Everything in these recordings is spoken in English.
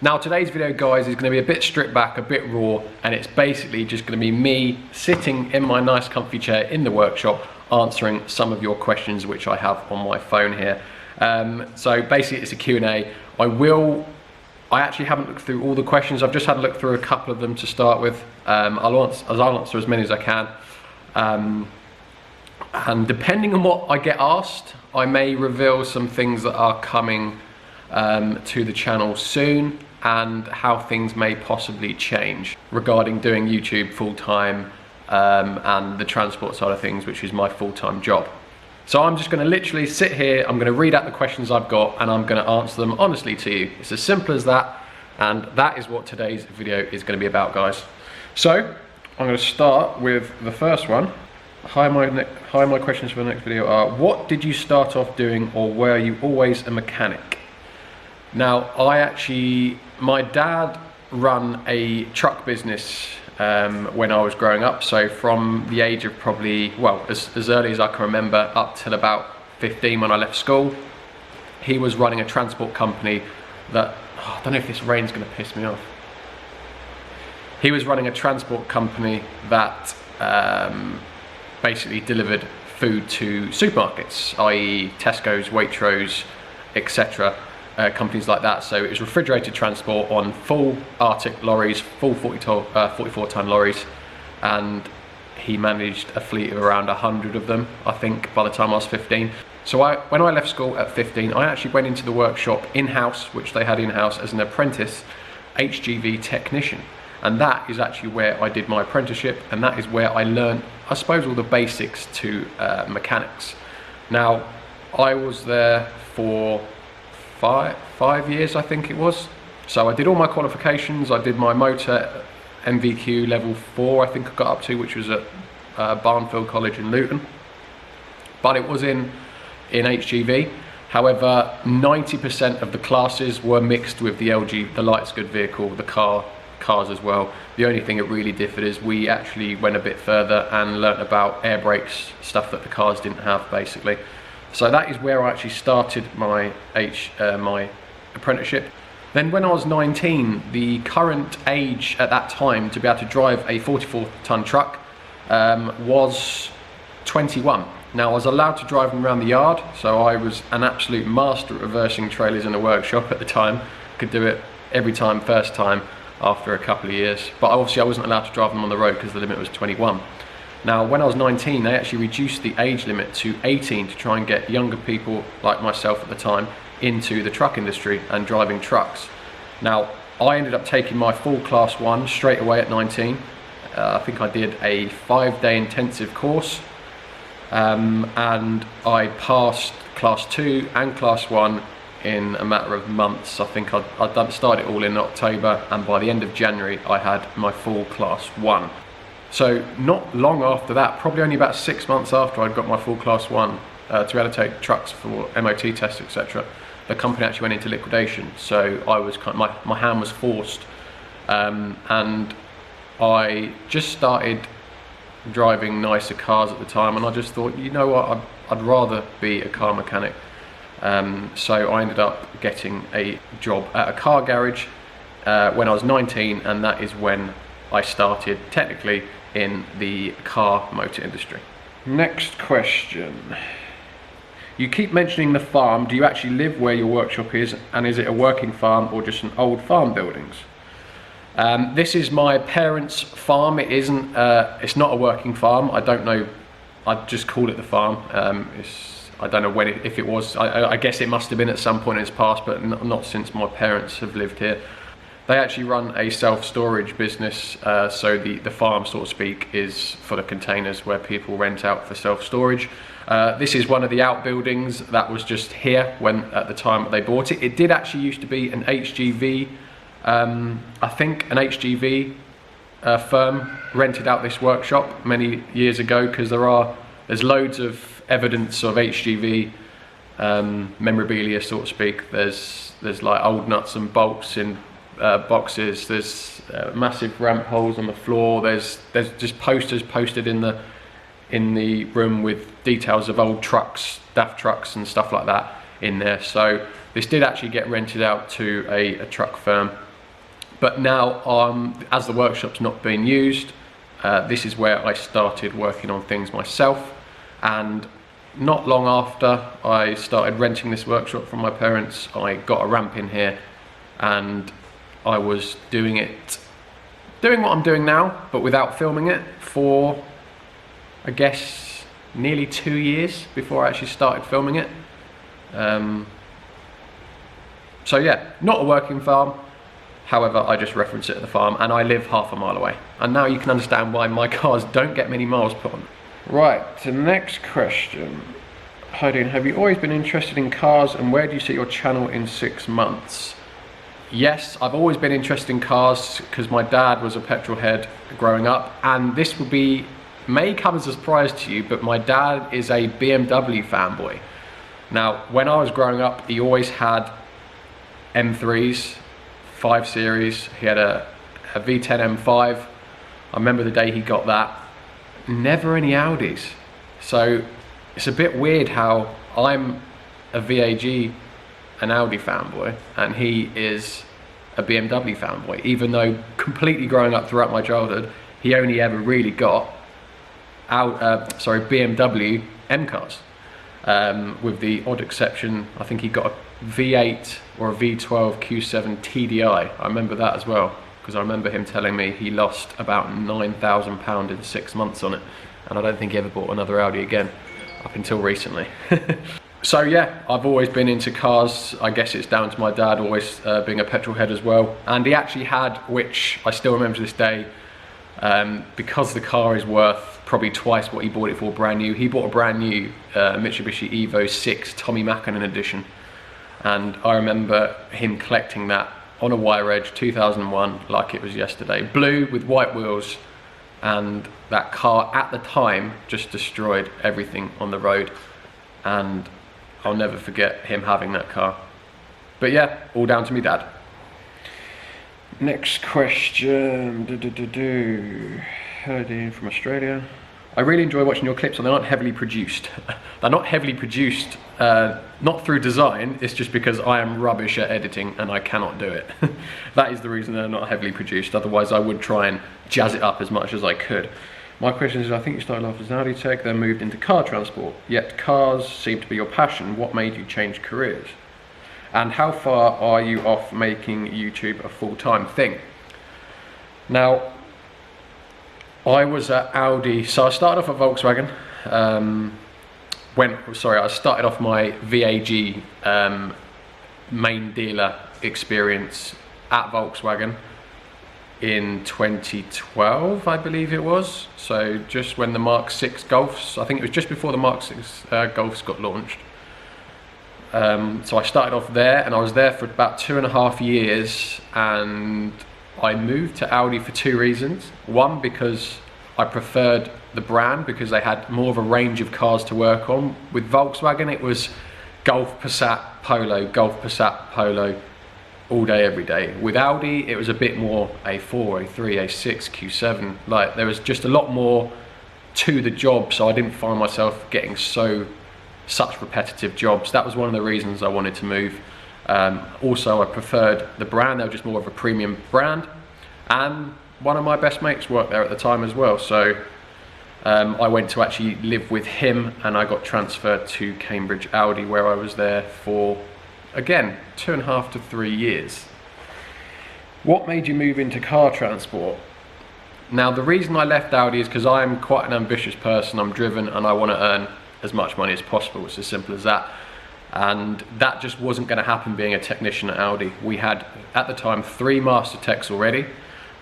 Now today's video, guys, is going to be a bit stripped back, a bit raw, and it's basically just going to be me sitting in my nice comfy chair in the workshop answering some of your questions which I have on my phone here. So basically it's a Q&A. I actually haven't looked through all the questions. I've just had a look through a couple of them to start with. I'll answer as many as I can. And depending on what I get asked, I may reveal some things that are coming to the channel soon, and how things may possibly change regarding doing YouTube full-time and the transport side of things, which is my full-time job. So I'm just going to literally sit here, I'm going to read out the questions I've got, and I'm going to answer them honestly to you. It's as simple as that, and that is what today's video is going to be about, guys. So I'm going to start with the first one. Hi, my questions for the next video are, what did you start off doing, or were you always a mechanic? Now, my dad ran a truck business when I was growing up, so from the age of probably, well, as early as I can remember, up till about 15 when I left school, he was running a transport company that, I don't know if this rain's going to piss me off. He was running a transport company that basically delivered food to supermarkets, i.e. Tesco's, Waitrose, etc. Companies like that. So it was refrigerated transport on full Arctic lorries, full 44-ton lorries, and he managed a fleet of around 100 of them, I think, by the time I was 15. So when I left school at 15, I actually went into the workshop in-house, which they had in-house, as an apprentice HGV technician. And that is actually where I did my apprenticeship, and that is where I learned, I suppose, all the basics to mechanics. Now, I was there for five years, I think it was. So I did all my qualifications. I did my motor MVQ level 4, I think I got up to, which was at Barnfield College in Luton. But it was in HGV. However, 90% of the classes were mixed with the LG, the lights good vehicle, the cars as well. The only thing that really differed is we actually went a bit further and learnt about air brakes, stuff that the cars didn't have, basically. So that is where I actually started my apprenticeship. Then when I was 19, the current age at that time to be able to drive a 44-ton truck was 21. Now I was allowed to drive them around the yard, so I was an absolute master at reversing trailers in the workshop at the time. Could do it every time, first time, after a couple of years. But obviously I wasn't allowed to drive them on the road because the limit was 21. Now, when I was 19, they actually reduced the age limit to 18 to try and get younger people like myself at the time into the truck industry and driving trucks. Now, I ended up taking my full class 1 straight away at 19. I think I did a 5-day intensive course, and I passed class 2 and class 1 in a matter of months. I think I'd started it all in October, and by the end of January I had my full class 1. So not long after that, probably only about 6 months after I'd got my full class 1 to be able to take trucks for MOT tests, etc., the company actually went into liquidation. So I was my hand was forced, and I just started driving nicer cars at the time, and I just thought, you know what, I'd rather be a car mechanic. So I ended up getting a job at a car garage when I was 19, and that is when I started technically in the car motor industry. Next question. You keep mentioning the farm. Do you actually live where your workshop is, and is it a working farm or just an old farm buildings? This is my parents' farm. It isn't. It's not a working farm. I don't know. I'd just call it the farm. I don't know when if it was. I guess it must have been at some point in its past, but not since my parents have lived here. They actually run a self-storage business, so the farm, so to speak, is for the containers where people rent out for self-storage. This is one of the outbuildings that was just here at the time that they bought it. It did actually used to be an HGV, I think an HGV firm rented out this workshop many years ago, because there's loads of evidence of HGV memorabilia, so to speak. There's like old nuts and bolts in boxes, there's massive ramp holes on the floor, there's just posters posted in the room with details of old trucks, DAF trucks and stuff like that in there. So this did actually get rented out to a truck firm But now, as the workshop's not being used, this is where I started working on things myself. And not long after I started renting this workshop from my parents, I got a ramp in here, and I was doing what I'm doing now, but without filming it for, I guess, nearly 2 years before I actually started filming it. So yeah, not a working farm. However, I just reference it at the farm, and I live half a mile away. And now you can understand why my cars don't get many miles put on. Right, to the next question. Hi Dean, have you always been interested in cars, and where do you see your channel in 6 months? Yes, I've always been interested in cars because my dad was a petrol head growing up, and this may come as a surprise to you, but my dad is a BMW fanboy. Now, when I was growing up, he always had M3s, 5 Series, he had a V10 M5. I remember the day he got that. Never any Audis. So it's a bit weird how I'm a VAG, an Audi fanboy, and he is a BMW fanboy, even though completely growing up throughout my childhood, he only ever really got BMW M cars, with the odd exception, I think he got a V8 or a V12 Q7 TDI. I remember that as well, because I remember him telling me he lost about £9,000 in 6 months on it, and I don't think he ever bought another Audi again up until recently. So yeah, I've always been into cars. I guess it's down to my dad always being a petrol head as well. And he actually had, which I still remember to this day, because the car is worth probably twice what he bought it for brand new. He bought a brand new Mitsubishi Evo 6 Tommy Mackinnon edition. And I remember him collecting that on a wire edge, 2001, like it was yesterday. Blue with white wheels. And that car at the time just destroyed everything on the road. And I'll never forget him having that car. But yeah, all down to me dad. Next question. Hello Dean from Australia. I really enjoy watching your clips, and they aren't heavily produced. They're not heavily produced, not through design, it's just because I am rubbish at editing and I cannot do it. That is the reason they're not heavily produced, otherwise I would try and jazz it up as much as I could. My question is, I think you started off as an Audi tech, then moved into car transport, yet cars seem to be your passion. What made you change careers? And how far are you off making YouTube a full-time thing? Now, I was at Audi, so I started off at Volkswagen. I started off my VAG main dealer experience at Volkswagen in 2012, I believe it was. So just when the Mark 6 Golfs, I think it was just before the Mark 6 Golfs got launched. So I started off there, and I was there for about 2.5 years, and I moved to Audi for 2 reasons. One, because I preferred the brand, because they had more of a range of cars to work on. With Volkswagen, it was Golf, Passat, Polo, all day, every day. With Audi, it was a bit more A4, A3, A6, Q7. Like, there was just a lot more to the job, so I didn't find myself getting such repetitive jobs. That was one of the reasons I wanted to move. Also, I preferred the brand. They were just more of a premium brand, and one of my best mates worked there at the time as well, so I went to actually live with him, and I got transferred to Cambridge Audi, where I was there for, again, 2.5 to 3 years. What made you move into car transport? Now, the reason I left Audi is because I am quite an ambitious person. I'm driven, and I want to earn as much money as possible. It's as simple as that. And that just wasn't going to happen being a technician at Audi. We had, at the time, 3 master techs already.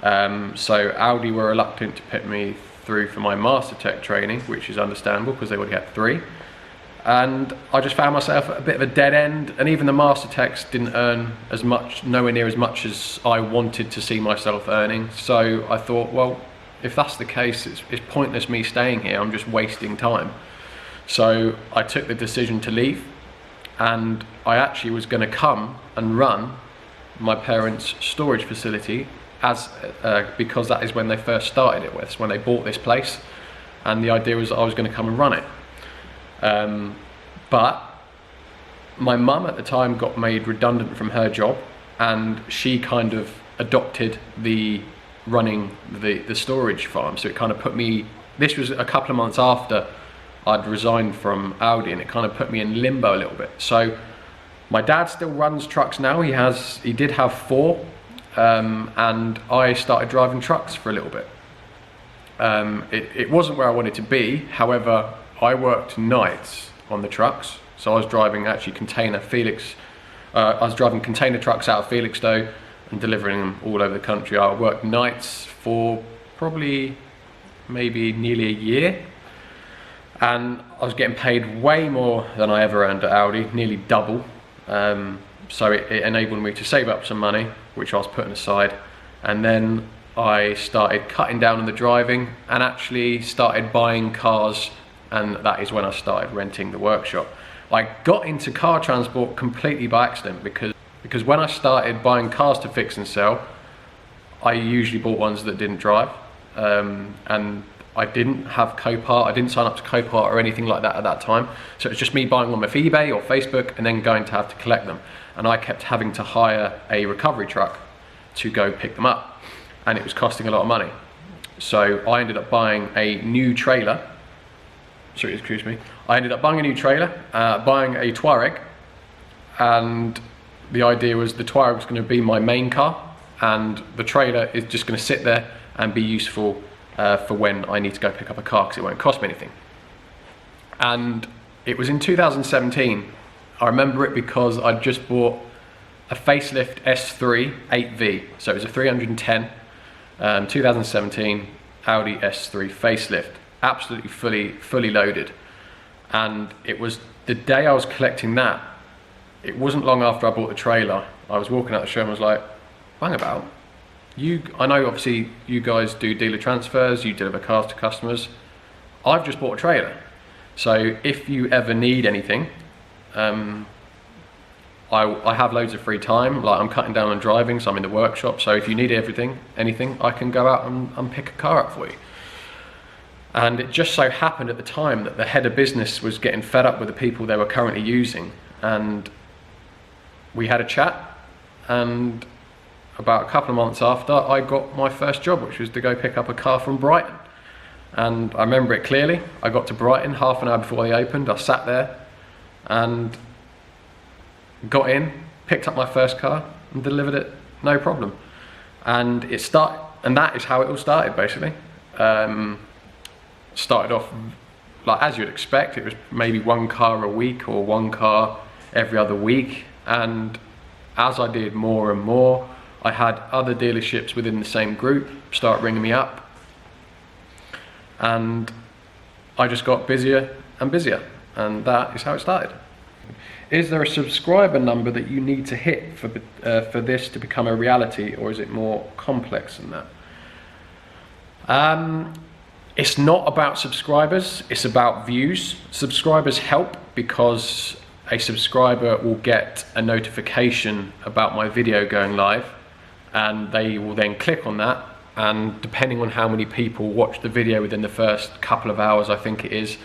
So Audi were reluctant to put me through for my master tech training, which is understandable because they already had 3. And I just found myself at a bit of a dead end, and even the master techs didn't earn as much, nowhere near as much as I wanted to see myself earning. So I thought, well, if that's the case, it's pointless me staying here. I'm just wasting time. So I took the decision to leave, and I actually was going to come and run my parents' storage facility because that is when they first started it with, when they bought this place, and the idea was I was going to come and run it. But my mum at the time got made redundant from her job, and she kind of adopted the running the storage farm. So it kind of put me, this was a couple of months after I'd resigned from Audi, and it kind of put me in limbo a little bit. So my dad still runs trucks now. He did have 4, and I started driving trucks for a little bit. It wasn't where I wanted to be. However, I worked nights on the trucks. So I was driving actually I was driving container trucks out of Felixstowe and delivering them all over the country. I worked nights for probably maybe nearly a year, and I was getting paid way more than I ever earned at Audi, nearly double. So it enabled me to save up some money, which I was putting aside, and then I started cutting down on the driving and actually started buying cars, and that is when I started renting the workshop. I got into car transport completely by accident because when I started buying cars to fix and sell, I usually bought ones that didn't drive, and I didn't have Copart. I didn't sign up to Copart or anything like that at that time. So it was just me buying them off eBay or Facebook and then going to have to collect them. And I kept having to hire a recovery truck to go pick them up, and it was costing a lot of money. So I ended up buying a new trailer. Sorry, excuse me. I ended up buying a new trailer, buying a Touareg, and the idea was the Touareg was going to be my main car, and the trailer is just going to sit there and be useful for when I need to go pick up a car, because it won't cost me anything. And it was in 2017. I remember it because I'd just bought a facelift S3 8V, so it was a 310, 2017 Audi S3 facelift, absolutely fully loaded. And it was the day I was collecting that, it wasn't long after I bought the trailer, I was walking out the show and was like, bang about. I know obviously you guys do dealer transfers, you deliver cars to customers. I've just bought a trailer. So if you ever need anything, I have loads of free time. Like, I'm cutting down on driving, so I'm in the workshop. So if you need anything, I can go out and pick a car up for you. And it just so happened at the time that the head of business was getting fed up with the people they were currently using. And we had a chat, and about a couple of months after, I got my first job, which was to go pick up a car from Brighton. And I remember it clearly. I got to Brighton half an hour before they opened. I sat there and got in, picked up my first car and delivered it, no problem. And that is how it all started, basically. Started off like as you'd expect. It was maybe 1 car a week or 1 car every other week. And as I did more and more, I had other dealerships within the same group start ringing me up, and I just got busier and busier, and that is how it started. Is there a subscriber number that you need to hit for this to become a reality, or is it more complex than that? It's not about subscribers, it's about views. Subscribers help because a subscriber will get a notification about my video going live, and they will then click on that, and depending on how many people watch the video within the first couple of hours, I think it is,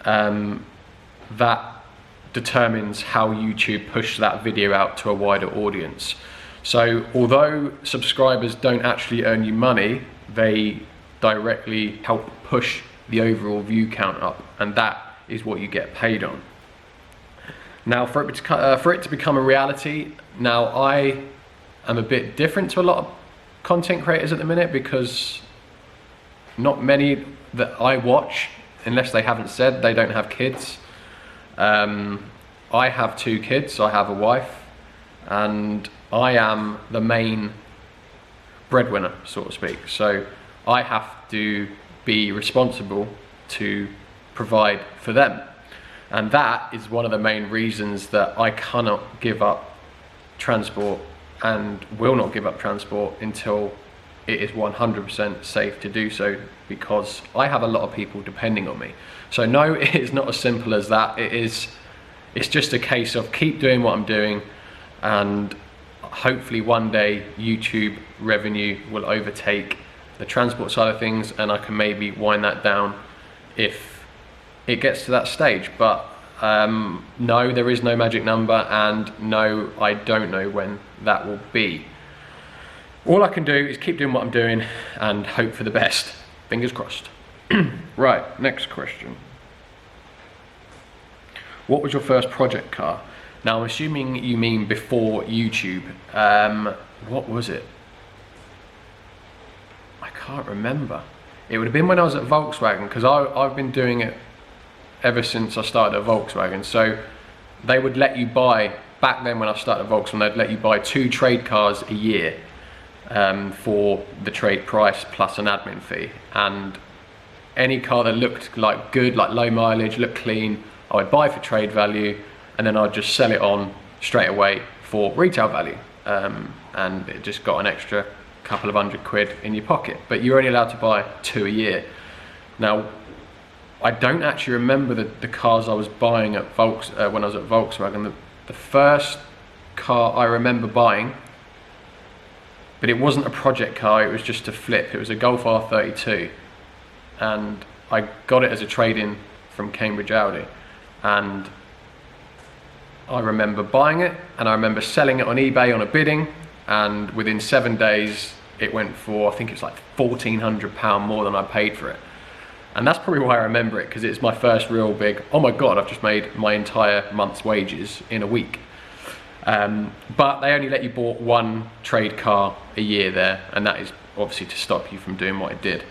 that determines how YouTube push that video out to a wider audience. So although subscribers don't actually earn you money, they directly help push the overall view count up, and that is what you get paid on. Now for it to become a reality, now I am a bit different to a lot of content creators at the minute, because not many that I watch, unless they haven't said they don't have kids. I have 2 kids, I have a wife, and I am the main breadwinner, so to speak. So I have to be responsible to provide for them. And that is one of the main reasons that I cannot give up transport and will not give up transport until it is 100% safe to do so, because I have a lot of people depending on me. So no, it is not as simple as that. It's just a case of keep doing what I'm doing, and hopefully one day YouTube revenue will overtake the transport side of things, and I can maybe wind that down if it gets to that stage. But no, there is no magic number, and no, I don't know when that will be. all I can do is keep doing what I'm doing and hope for the best. Fingers crossed. Right, next question. What was your first project car? Now, I'm assuming you mean before YouTube. What was it? I can't remember. It would have been when I was at Volkswagen, because I've been doing it ever since I started at Volkswagen. So they would let you buy, back then when I started at Volkswagen, they'd let you buy 2 trade cars a year for the trade price plus an admin fee. And any car that looked like good, like low mileage, looked clean, I would buy for trade value, and then I'd just sell it on straight away for retail value. And it just got an extra couple of £100 in your pocket. But you're only allowed to buy 2 a year. Now, I don't actually remember the cars I was buying at when I was at Volkswagen. The first car I remember buying, but it wasn't a project car, it was just a flip. It was a Golf R32. And I got it as a trade-in from Cambridge Audi. And I remember buying it, and I remember selling it on eBay on a bidding, and within 7 days it went for, I think it's like £1,400 more than I paid for it. And that's probably why I remember it, because it's my first real big, oh my god, I've just made my entire month's wages in a week. But they only let you buy 1 trade car a year there, and that is obviously to stop you from doing what I did.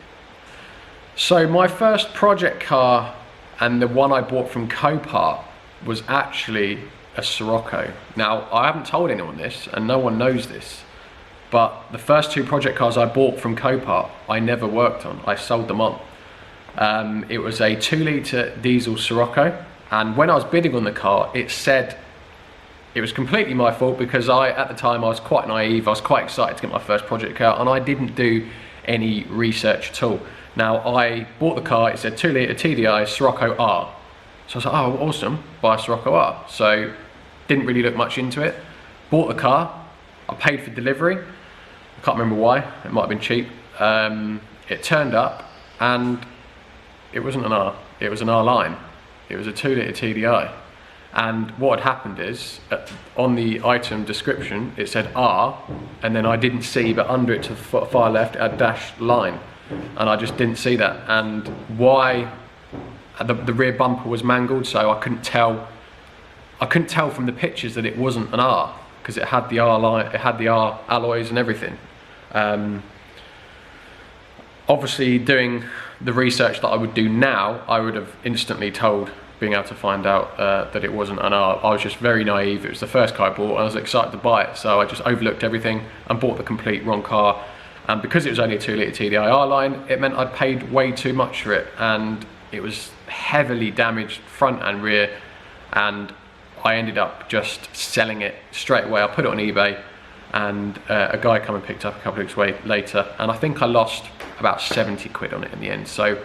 So my first project car, and the one I bought from Copart, was actually a Sirocco. Now, I haven't told anyone this, and no one knows this, but the first 2 project cars I bought from Copart, I never worked on. I sold them on. It was a 2-litre diesel Sirocco, and when I was bidding on the car, it said, it was completely my fault, because at the time I was quite naive, I was quite excited to get my first project car, and I didn't do any research at all. Now, I bought the car, it said 2-litre TDI Sirocco R. So I was like, oh, awesome, buy a Sirocco R. So, didn't really look much into it. Bought the car, I paid for delivery. I can't remember why, it might have been cheap. It turned up, and it wasn't an R, it was an R line. It was a 2-litre TDI. And what had happened is, on the item description, it said R, and then I didn't see, but under it to the far left, it had dashed line. And I just didn't see that. And why the rear bumper was mangled, so I couldn't tell from the pictures that it wasn't an R, because it had the R line, it had the R alloys and everything. Obviously, doing the research that I would do now, I would have instantly told, being able to find out that it wasn't an R. I was just very naive. It was the first car I bought, and I was excited to buy it, so I just overlooked everything and bought the complete wrong car. And because it was only a 2-litre TDI R line, it meant I'd paid way too much for it, and it was heavily damaged front and rear, and I ended up just selling it straight away. I put it on eBay, and a guy came and picked up a couple of weeks later, and I think I lost about 70 quid on it in the end. So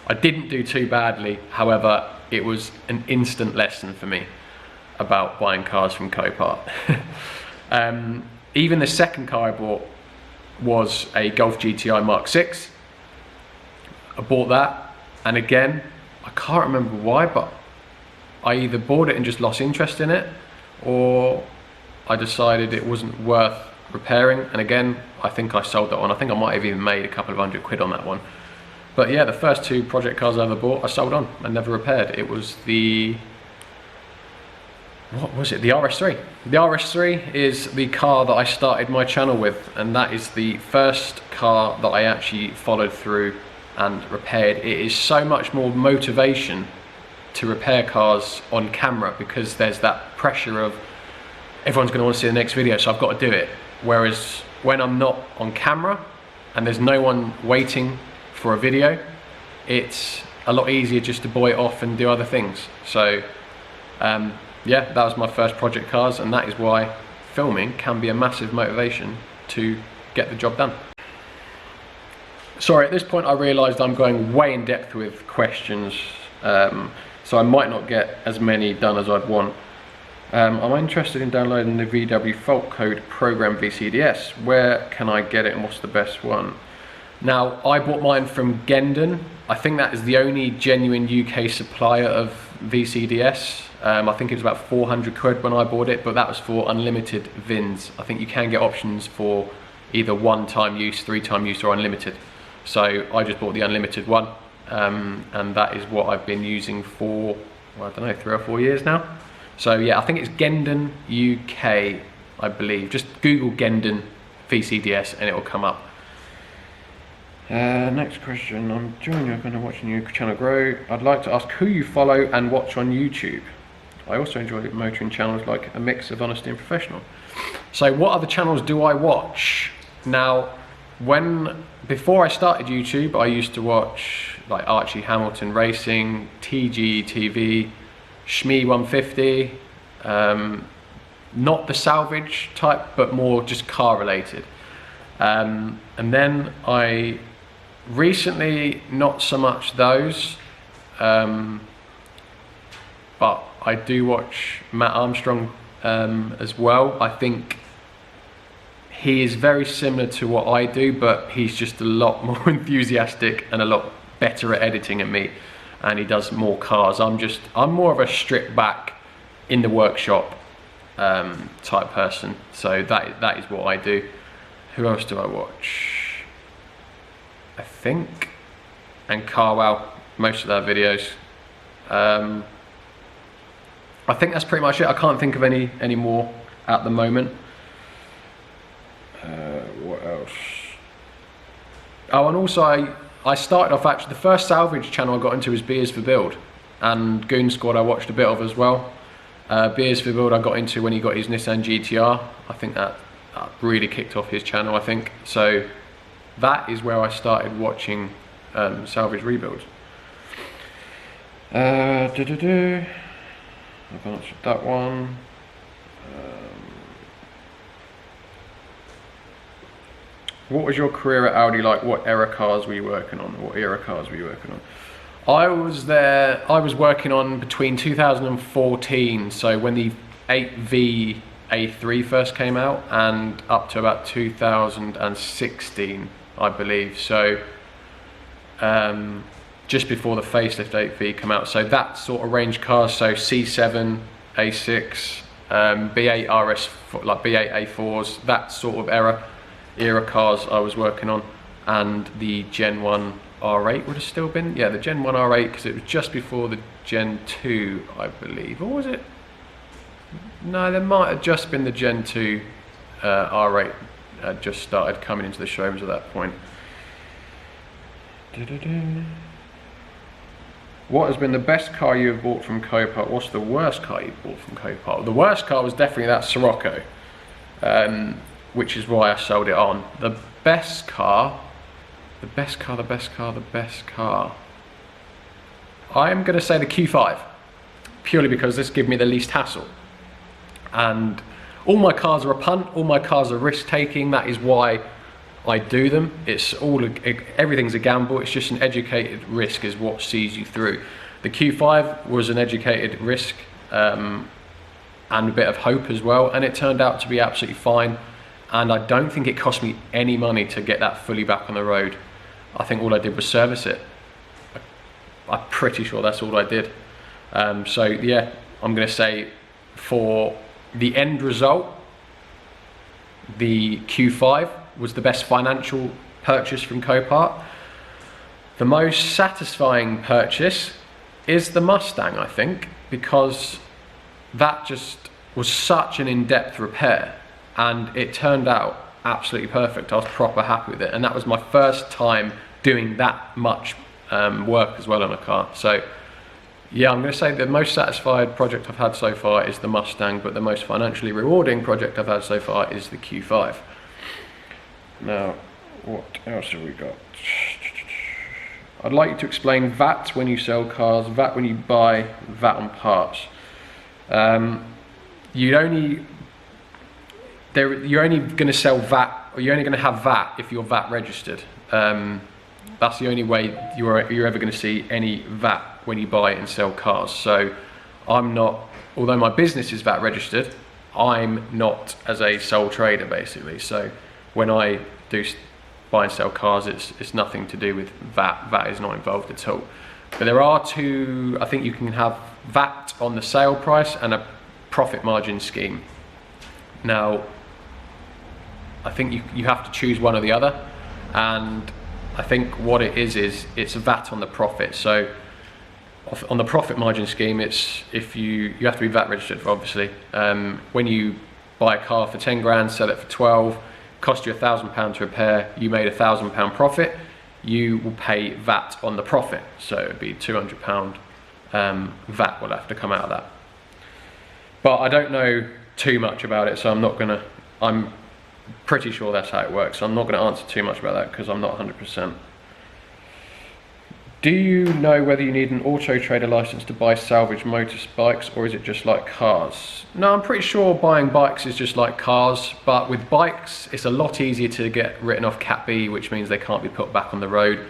I didn't do too badly. However, it was an instant lesson for me about buying cars from Copart. Even the second car I bought was a Golf GTI Mark 6. I bought that, and again, I can't remember why, but I either bought it and just lost interest in it, or I decided it wasn't worth repairing, and again, I think I sold that one. I think I might have even made a couple of £100 on that one. But yeah, the first 2 project cars I ever bought, I sold on and never repaired. It was the, what was it? The RS3. The RS3 is the car that I started my channel with, and that is the first car that I actually followed through and repaired. It is so much more motivation to repair cars on camera, because there's that pressure of everyone's going to want to see the next video, so I've got to do it. Whereas when I'm not on camera and there's no one waiting for a video, it's a lot easier just to buy it off and do other things. So yeah, that was my first project cars, and that is why filming can be a massive motivation to get the job done. Sorry, at this point I realised I'm going way in depth with questions, so I might not get as many done as I'd want. I'm interested in downloading the VW fault code program VCDS. Where can I get it, and what's the best one? Now, I bought mine from Gendon. I think that is the only genuine UK supplier of VCDS. I think it was about 400 quid when I bought it, but that was for unlimited VINs. I think you can get options for either 1-time use, 3-time use, or unlimited. So I just bought the unlimited one, and that is what I've been using for, well, I don't know, 3 or 4 years now. So yeah, I think it's Gendon UK, I believe. Just Google Gendon VCDS and it will come up. Next question. I'm enjoying your kind of watching your channel grow. I'd like to ask who you follow and watch on YouTube. I also enjoy motoring channels like a mix of honesty and professional. So what other channels do I watch? Now, before I started YouTube, I used to watch like Archie Hamilton Racing, TG TV, Shmee 150, not the Salvage type, but more just car related. And then I recently, not so much those, but I do watch Matt Armstrong as well. I think he is very similar to what I do, but he's just a lot more enthusiastic and a lot better at editing than me, and he does more cars. I'm more of a stripped back in the workshop type person, so that is what I do. Who else do I watch? I think, and Carwell, most of their videos. I think that's pretty much it. I can't think of any more at the moment. What else? Oh, and also I started off, actually, the first Salvage channel I got into was Beers for Build, and Goon Squad I watched a bit of as well. Beers for Build I got into when he got his Nissan GTR. I think that really kicked off his channel, I think. So that is where I started watching Salvage rebuilds. I've answered that one. What was your career at Audi like? What era cars were you working on? What era cars were you working on? I was working on between 2014, so when the 8V A3 first came out, and up to about 2016, I believe. So just before the facelift 8V came out. So that sort of range cars, so C7, A6, B8 RS, like B8 A4s, that sort of era cars I was working on. And the Gen 1 R8 would have still been, yeah, the Gen 1 R8, because it was just before the Gen 2, I believe. Or was it? No, there might have just been the Gen 2 R8 just started coming into the showrooms at that point. What has been the best car you have bought from Copart? What's the worst car you've bought from Copart? The worst car was definitely that Sirocco, which is why I sold it on. The best car, I'm going to say the Q5, purely because this gives me the least hassle. And all my cars are a punt, all my cars are risk taking. That is why I do them. Everything's a gamble. It's just an educated risk is what sees you through. The Q5 was an educated risk and a bit of hope as well, and it turned out to be absolutely fine. And I don't think it cost me any money to get that fully back on the road. I think all I did was service it. I'm pretty sure that's all I did. So yeah, I'm going to say for the end result, the Q5 was the best financial purchase from Copart. The most satisfying purchase is the Mustang, I think, because that just was such an in-depth repair, and it turned out absolutely perfect. I was proper happy with it, and that was my first time doing that much work as well on a car. So yeah, I'm going to say the most satisfied project I've had so far is the Mustang, but the most financially rewarding project I've had so far is the Q5. Now, what else have we got? I'd like you to explain VAT when you sell cars, VAT when you buy, VAT on parts. You're only going to sell VAT, or you're only going to have VAT if you're VAT registered. That's the only way you're ever going to see any VAT when you buy and sell cars. So I'm not, although my business is VAT registered, I'm not as a sole trader basically. So when I do buy and sell cars, it's nothing to do with VAT. VAT is not involved at all. But there are two, I think you can have VAT on the sale price and a profit margin scheme. Now, I think you have to choose one or the other, and I think what it is it's VAT on the profit. So on the profit margin scheme, it's if you have to be VAT registered, obviously. When you buy a car for 10 grand, sell it for 12, cost you £1,000 to repair, you made £1,000 profit, you will pay VAT on the profit. So it'd be £200 VAT will have to come out of that. But I don't know too much about it, so I'm pretty sure that's how it works. So I'm not gonna answer too much about that because I'm not 100%. Do you know whether you need an auto trader license to buy salvage motorbikes, or is it just like cars? No, I'm pretty sure buying bikes is just like cars, but with bikes, it's a lot easier to get written off Cat B, which means they can't be put back on the road.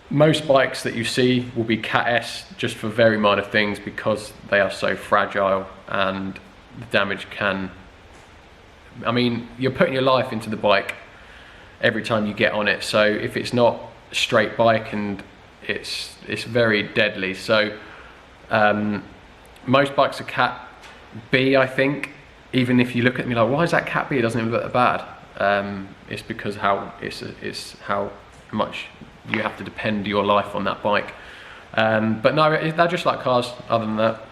Most bikes that you see will be Cat S just for very minor things because they are so fragile and the damage can, I mean, you're putting your life into the bike every time you get on it. So if it's not a straight bike and it's very deadly. So most bikes are Cat B, I think. Even if you look at me like, why is that Cat B? It doesn't even look that bad. It's because it's how much you have to depend your life on that bike. But no, they're just like cars other than that.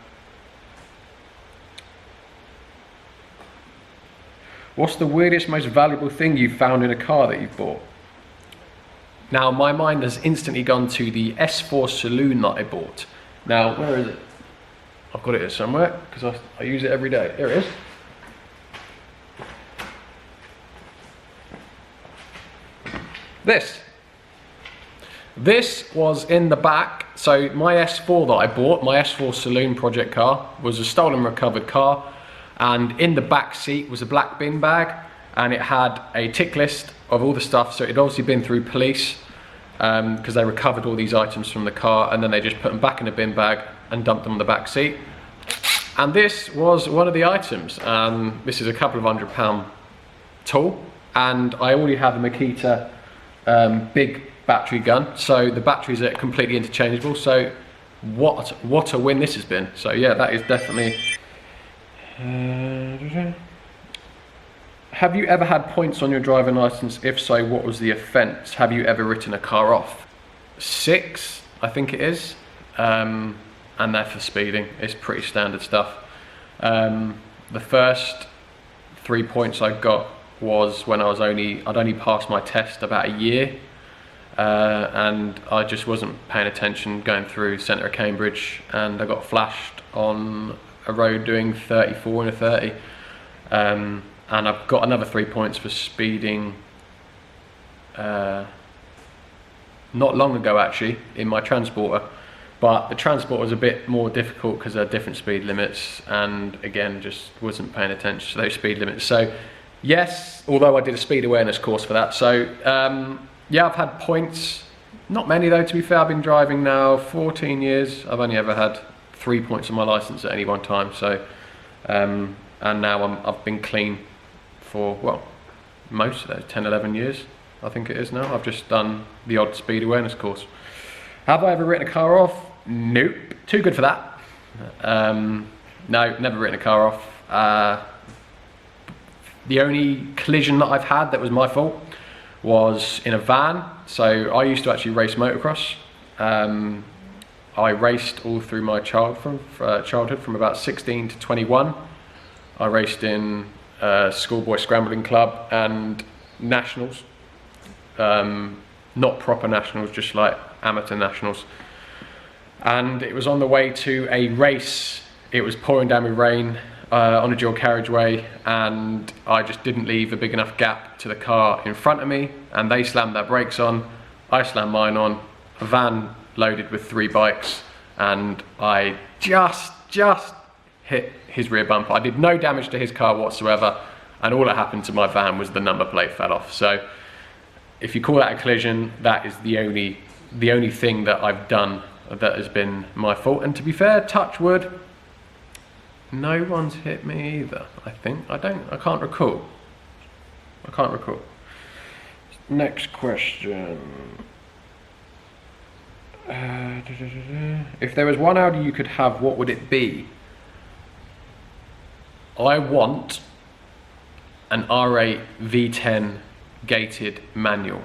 What's the weirdest, most valuable thing you've found in a car that you've bought? Now, my mind has instantly gone to the S4 Saloon that I bought. Now, where is it? I've got it here somewhere, because I use it every day. Here it is. This was in the back. So my S4 that I bought, my S4 Saloon project car, was a stolen recovered car. And in the back seat was a black bin bag, and it had a tick list of all the stuff. So it'd obviously been through police because they recovered all these items from the car, and then they just put them back in a bin bag and dumped them on the back seat. And this was one of the items. This is a couple of £100 tool, and I already have a Makita big battery gun, so the batteries are completely interchangeable. So what a win this has been. So yeah, that is definitely. Have you ever had points on your driving license? If so, what was the offence? Have you ever written a car off? 6, I think it is, and they're for speeding. It's pretty standard stuff. The first 3 points I got was when I'd only passed my test about a year, and I just wasn't paying attention going through centre of Cambridge, and I got flashed on a road doing 34 and a 30. And I've got another 3 points for speeding not long ago actually in my Transporter, but the Transporter was a bit more difficult because there are different speed limits, and again just wasn't paying attention to those speed limits. So yes, although I did a speed awareness course for that. So yeah, I've had points, not many though, to be fair. I've been driving now 14 years. I've only ever had 3 points on my license at any one time. So and now I've been clean for, well, most of those 10-11 years I think it is now. I've just done the odd speed awareness course. Have I ever written a car off? Nope, too good for that. No, never written a car off. The only collision that I've had that was my fault was in a van. So I used to actually race motocross. I raced all through my childhood from about 16 to 21. I raced in schoolboy scrambling club and nationals, not proper nationals, just like amateur nationals. And it was on the way to a race. It was pouring down with rain on a dual carriageway, and I just didn't leave a big enough gap to the car in front of me, and they slammed their brakes on, I slammed mine on, a van loaded with 3 bikes, and I just hit his rear bumper. I did no damage to his car whatsoever, and all that happened to my van was the number plate fell off. So if you call that a collision, that is the only thing that I've done that has been my fault. And to be fair, touch wood, no one's hit me either, I think. I can't recall. Next question. If there was one Audi you could have, what would it be? I want an R8 V10 gated manual.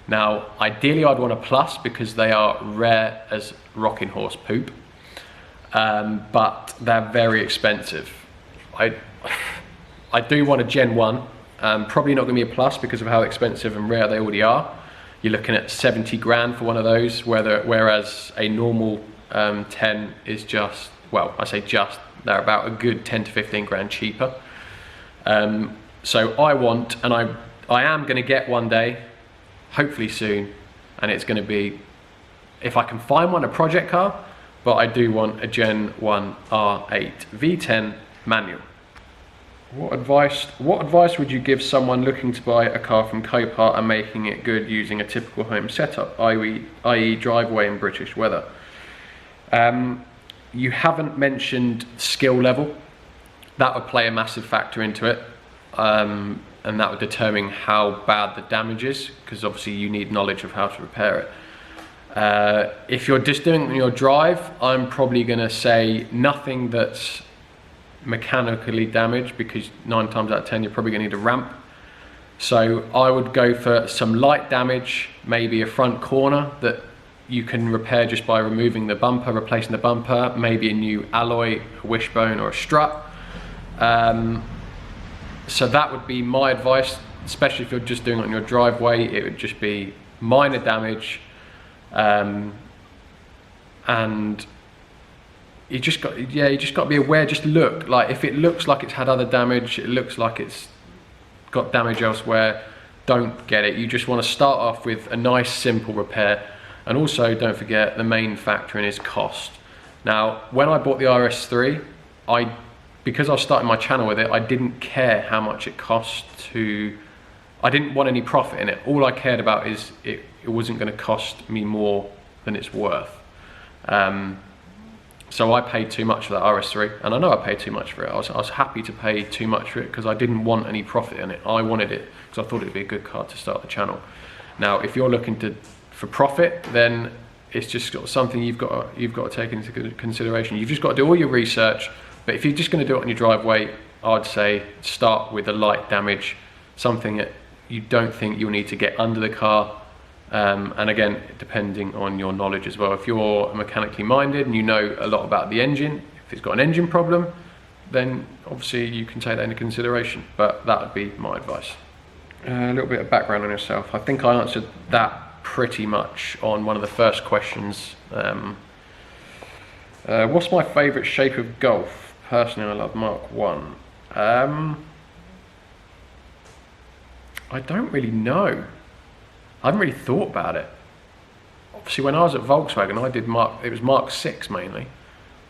Now, ideally I'd want a plus because they are rare as rocking horse poop, but they're very expensive. I do want a Gen 1, probably not gonna be a plus because of how expensive and rare they already are. You're looking at 70 grand for one of those, whereas a normal 10 is just, well, I say just, they're about a good 10 to 15 grand cheaper. So I want, and I am gonna get one day, hopefully soon, and it's gonna be, if I can find one, a project car, but I do want a Gen 1 R8 V10 manual. What advice would you give someone looking to buy a car from Copart and making it good using a typical home setup, i.e. driveway in British weather? You haven't mentioned skill level. That would play a massive factor into it, and that would determine how bad the damage is, because obviously you need knowledge of how to repair it. If you're just doing it on your drive, I'm probably going to say nothing that's mechanically damaged, because 9 times out of 10 you're probably going to need a ramp. So I would go for some light damage, maybe a front corner that you can repair just by removing the bumper, replacing the bumper, maybe a new alloy, a wishbone or a strut. So that would be my advice, especially if you're just doing it on your driveway. It would just be minor damage, and you just got to be aware. Just look, like if it looks like it's had other damage, it looks like it's got damage elsewhere, don't get it. You just want to start off with a nice simple repair. And also don't forget, the main factor in is cost. Now, when I bought the RS3, because I was starting my channel with it, I didn't care how much it cost I didn't want any profit in it. All I cared about is it wasn't going to cost me more than it's worth. So I paid too much for that RS3, and I know I paid too much for it. I was happy to pay too much for it because I didn't want any profit in it. I wanted it because I thought it'd be a good car to start the channel. Now, if you're looking for profit, then it's just got something you've got to take into consideration. You've just got to do all your research. But if you're just going to do it on your driveway, I'd say start with a light damage, something that you don't think you'll need to get under the car. And again, depending on your knowledge as well. If you're mechanically minded and you know a lot about the engine, if it's got an engine problem, then obviously you can take that into consideration. But that would be my advice. A little bit of background on yourself. I think I answered that pretty much on one of the first questions. What's my favourite shape of Golf? Personally, I love Mark 1. I don't really know. I haven't really thought about it. Obviously, when I was at Volkswagen, it was Mark 6 mainly,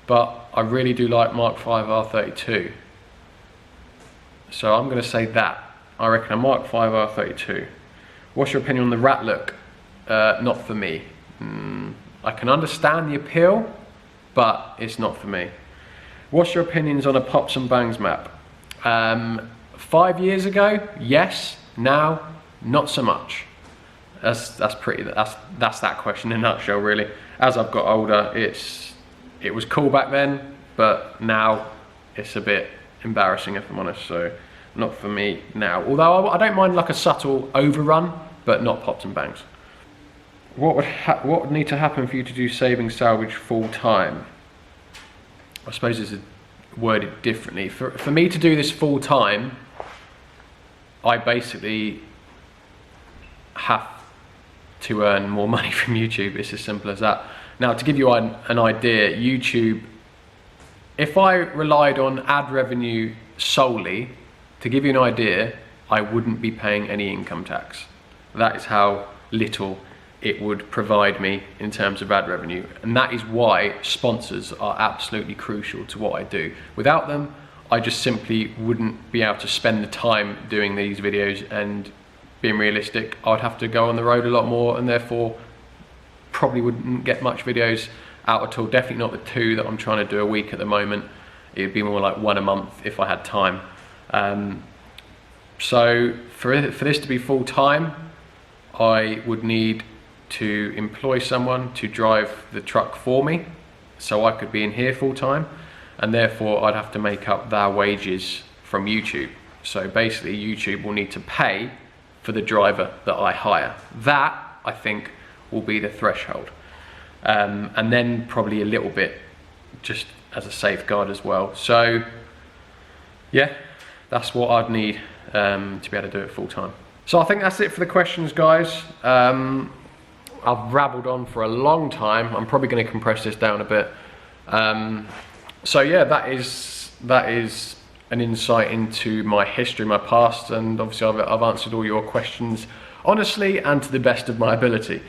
but I really do like Mark 5 R32. So I'm going to say that. I reckon a Mark 5 R32. What's your opinion on the rat look? Not for me. I can understand the appeal, but it's not for me. What's your opinions on a Pops and Bangs map? 5 years ago, yes. Now, not so much. That's that question in a nutshell, really. As I've got older, it was cool back then, but now it's a bit embarrassing, if I'm honest. So, not for me now. Although I don't mind like a subtle overrun, but not Pops and Bangs. What would need to happen for you to do saving salvage full time? I suppose it's worded differently. For me to do this full time, I basically have to earn more money from YouTube. It's as simple as that. Now, to give you an idea, YouTube, if I relied on ad revenue solely, to give you an idea, I wouldn't be paying any income tax. That is how little it would provide me in terms of ad revenue. And that is why sponsors are absolutely crucial to what I do. Without them, I just simply wouldn't be able to spend the time doing these videos, and being realistic, I'd have to go on the road a lot more, and therefore probably wouldn't get much videos out at all. Definitely not the 2 that I'm trying to do a week at the moment. It would be more like 1 a month if I had time. So for this to be full time, I would need to employ someone to drive the truck for me, so I could be in here full time, and therefore I'd have to make up their wages from YouTube. So basically YouTube will need to pay for the driver that I hire. That, I think, will be the threshold. And then probably a little bit just as a safeguard as well. So yeah, that's what I'd need to be able to do it full time. So I think that's it for the questions, guys. I've rabbled on for a long time. I'm probably going to compress this down a bit. So yeah, that is an insight into my history, my past, and obviously I've answered all your questions honestly and to the best of my ability.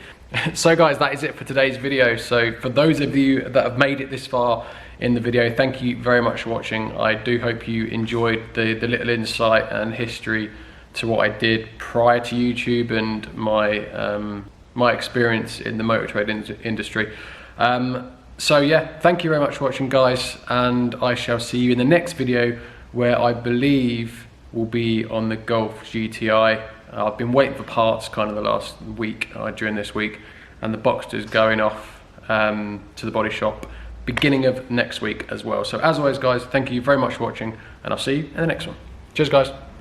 So guys, that is it for today's video. So for those of you that have made it this far in the video, thank you very much for watching. I do hope you enjoyed the little insight and history to what I did prior to YouTube and my experience in the motor trade industry. So yeah, thank you very much for watching, guys, and I shall see you in the next video, where I believe will be on the Golf GTI. I've been waiting for parts kind of the last week, during this week, and the Boxster's going off to the body shop beginning of next week as well. So as always, guys, thank you very much for watching, and I'll see you in the next one. Cheers, guys.